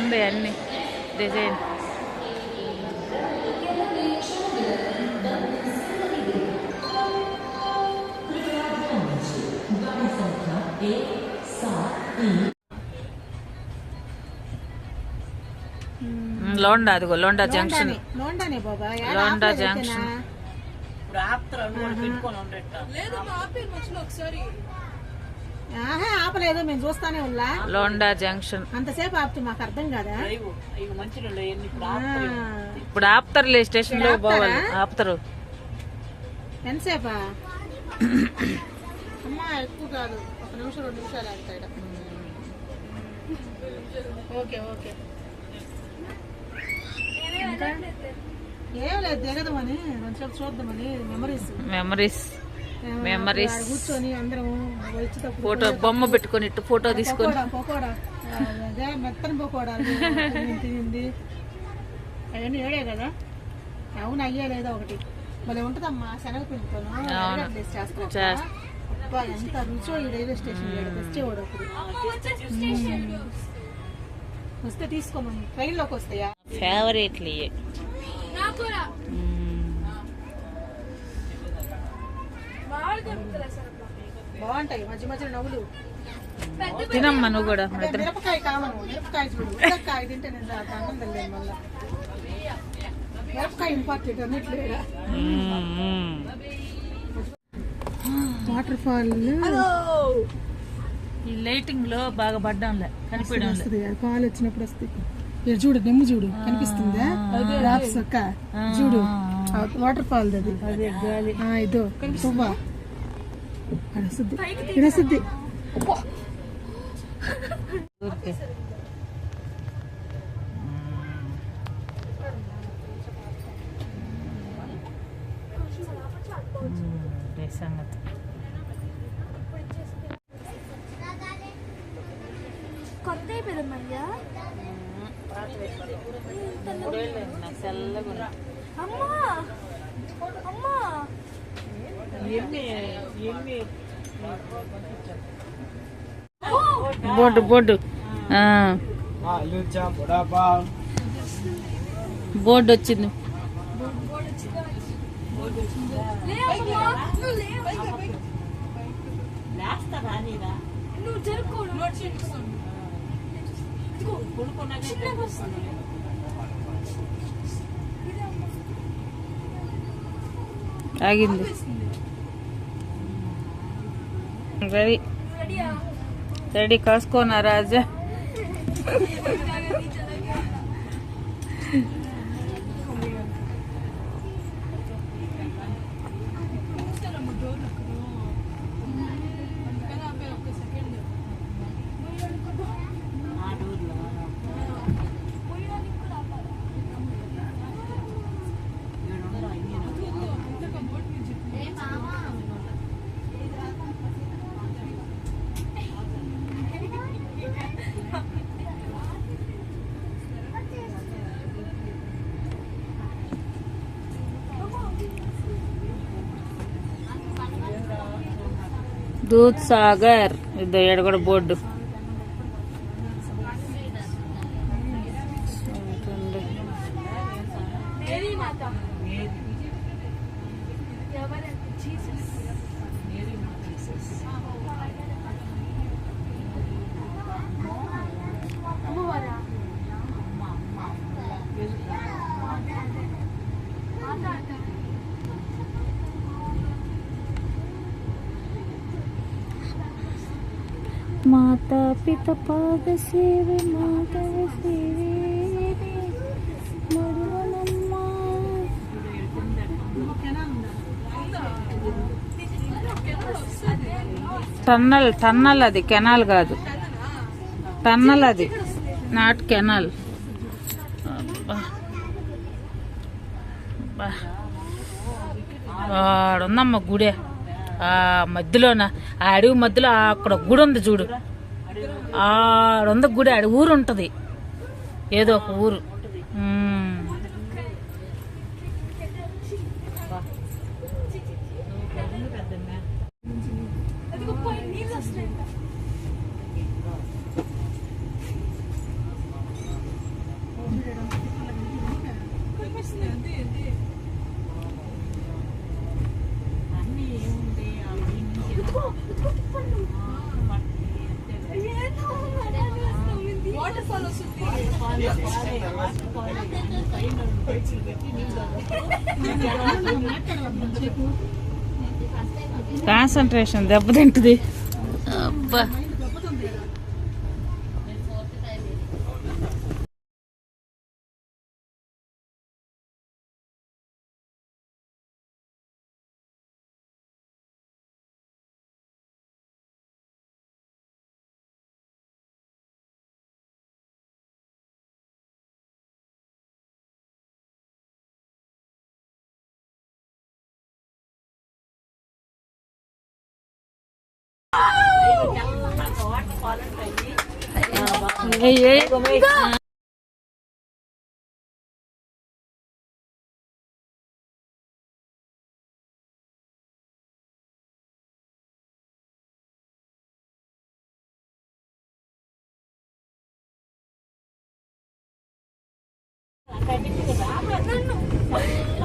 బాగుంది అన్ని డిజైన్. లోండా, అదిగో లోండా జంక్షన్. లోండా జంక్షన్ ఆపలేదు, మేము చూస్తానే ఉన్నా. లోండా జంక్షన్ అంతసేపు ఆపుతూ మాకు అర్థం కాదా? ఇప్పుడు ఆపుతారులే, స్టేషన్ లో పోవాలి, ఆపుతారు. ఎంతసేపా అమ్మా? ఎక్కువ కాదు, 1 నిమిషం 2 నిమిషాలు ఆగుతాయి. ఓకే ఓకే, ఏం లేదు, దిగదామని కొంచెం చూద్దామని. మెమరీస్ కూర్చొని అందరం ఫోటో బొమ్మ పెట్టుకొని ఇట్టు ఫోటో తీసుకొని పకోడా, అదే మెత్తని పకోడా తింది. అవన్నీ ఏడే కదా? అవును, అయ్యే లేదా ఒకటి మళ్ళీ ఉంటుందమ్మా, శనగపిండితోను చేస్తాను. ఎంత రుచో ఈ రైల్వే స్టేషన్ తెచ్చేవాడు అప్పుడు. వస్తే తీసుకోమని, ట్రైన్లోకి వస్తాయా? ఫేవరెట్లీ బాగుంటాయి, మధ్య మధ్య నవ్వులు. తినమ్మా నువ్వు కూడా. మిరపకాయ కావను, మిరపకాయ చూడు, మిరపకాయ తింటే నేను ఆనందం లేదు. మళ్ళీ మిరపకాయ ఇంపార్టెంట్ అన్నట్లు. వాటర్ ఫాల్ ఈ లైటింగ్ లో బాగా పడ్డంలే, కనిపించడం వస్తుంది. కాలు వచ్చినప్పుడు వస్తాయి. చూడు, నెమ్ము చూడు, కనిపిస్తుందా? అక్క చూడు, వాటర్ ఫాల్ అది. ఇదో పువ్వా వస్తుంది, వస్తుంది. సంగతి కొత్త అయిపోయిందయ్యా. అమ్మా అమ్మా, బోర్డు బోర్డు బోర్డు వచ్చింది. ఆగింది. రెడీ రెడీ, కాసుకోనా రాజా? దూద్ సాగర్, ఇద్దరు ఏడు కూడా బోర్డు. माता पिता पाद सेवे माधव सेवे టన్నల్ టన్నల్, అది కెనాల్ కాదు, టన్నల్ అది, నాట్ కెనాల్. ఆడుందమ్మ గుడే, ఆ మధ్యలోన, ఆ అడవి మధ్యలో అక్కడ గుడి ఉంది చూడు, ఆడుంది గుడి. ఆడ ఊరు ఉంటుంది, ఏదో ఒక ఊరు. వాటర్ ఫాల్ వస్తుంది. కాన్సన్ట్రేషన్ దెబ్బతింటుంది. అబ్బా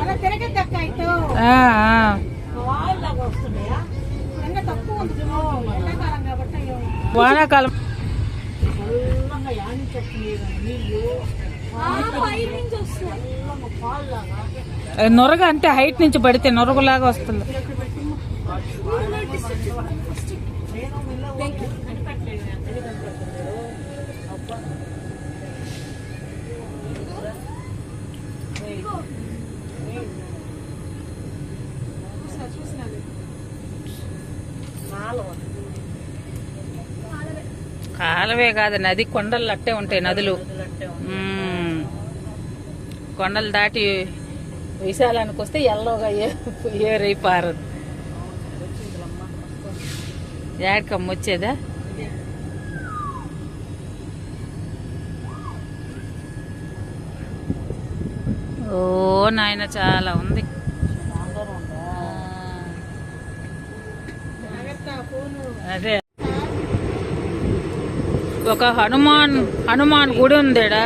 అలా తిరగద్దక్క ఇటు ఎండ తక్కువ ఉంది ఎండాకాలం కాబట్టి వానాకాలం పైనుంచి వస్తుంది. నొరగ అంటే హైట్ నుంచి పడితే నొరగలాగా వస్తుంది. కాలవే కాదు నది, కొండలు అట్టే ఉంటాయి నదులు. కొండలు దాటి విశాలానికి వస్తే ఎల్లోగా ఏరైపారదు. ఏడకమ్మ వచ్చేదా? ఓ నాయన చాలా ఉంది. అదే ఒక హనుమాన్ గుడి ఉందేడా.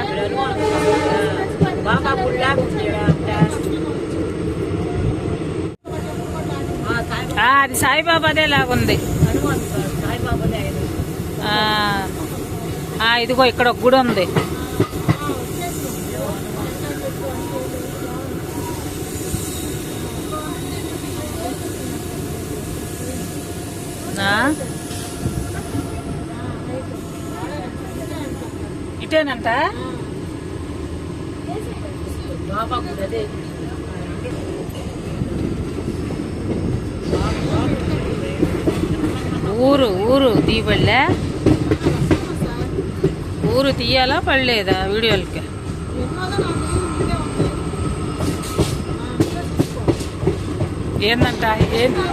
అది సాయిబాబాదే లాగుంది. ఇదిగో ఇక్కడ ఒక గుడి ఉంది. ఇటేనంట. ఊరు తీయబడలే. ఊరు తీయాలా పడలేదా వీడియోలకి? ఏందంట? ఏంది?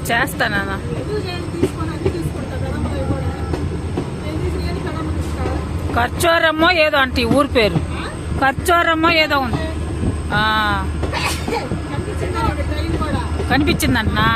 చేస్తానా? ఖర్చోరమ్మో ఏదో అంటే ఊరి పేరు ఖర్చోరమ్మో ఏదో ఉంది. కనిపించిందంటనా?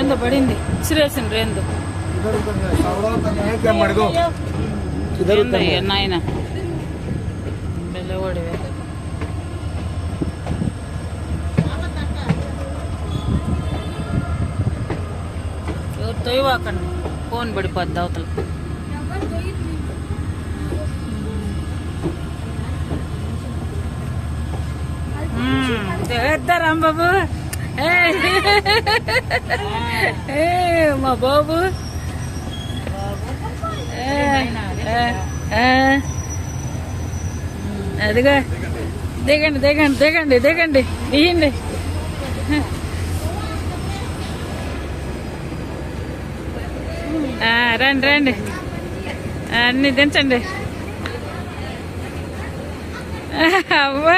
ఏందో పడింది ఇసిరేసిండ్రు. ఏందో నాయన బెల్లవాడివే. ఎవరు తొయ్యవాకండి, ఫోన్ పడిపోద్ది అవతల. వేద్దారాంబాబు మా బాబు అదిగో దిగండి దిగండి దిగండి దిగండి ఇయ్యండి రండి రండి అన్నీ దించండి అవ్వ